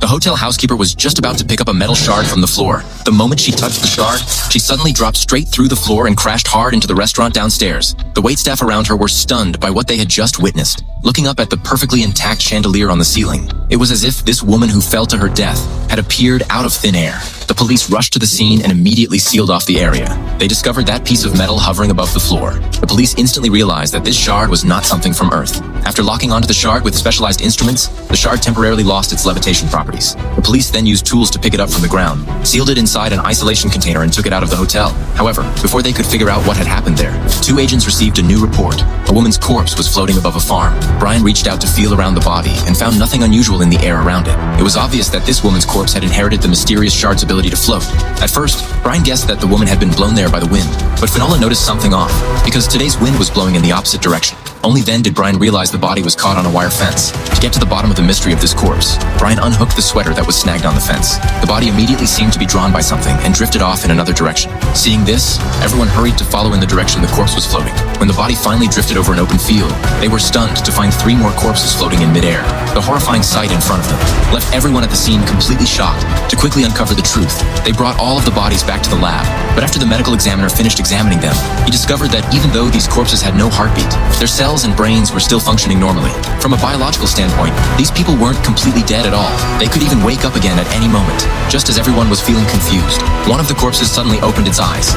The hotel housekeeper was just about to pick up a metal shard from the floor. The moment she touched the shard, she suddenly dropped straight through the floor and crashed hard into the restaurant downstairs. The waitstaff around her were stunned by what they had just witnessed. Looking up at the perfectly intact chandelier on the ceiling, it was as if this woman who fell to her death had appeared out of thin air. The police rushed to the scene and immediately sealed off the area. They discovered that piece of metal hovering above the floor. The police instantly realized that this shard was not something from Earth. After locking onto the shard with specialized instruments, the shard temporarily lost its levitation properties. The police then used tools to pick it up from the ground, sealed it inside an isolation container and took it out of the hotel. However, before they could figure out what had happened there, 2 agents received a new report. A woman's corpse was floating above a farm. Brian reached out to feel around the body and found nothing unusual in the air around it. It was obvious that this woman's corpse had inherited the mysterious shard's ability to float. At first, Brian guessed that the woman had been blown there by the wind, but Finola noticed something off, because today's wind was blowing in the opposite direction. Only then did Brian realize the body was caught on a wire fence. To get to the bottom of the mystery of this corpse, Brian unhooked the sweater that was snagged on the fence. The body immediately seemed to be drawn by something and drifted off in another direction. Seeing this, everyone hurried to follow in the direction the corpse was floating. When the body finally drifted over an open field, they were stunned to find 3 more corpses floating in midair. The horrifying sight in front of them left everyone at the scene completely shocked. To quickly uncover the truth, they brought all of the bodies back to the lab. But after the medical examiner finished examining them, he discovered that even though these corpses had no heartbeat, their cells and brains were still functioning normally. From a biological standpoint, these people weren't completely dead at all. They could even wake up again at any moment. Just as everyone was feeling confused, one of the corpses suddenly opened its eyes.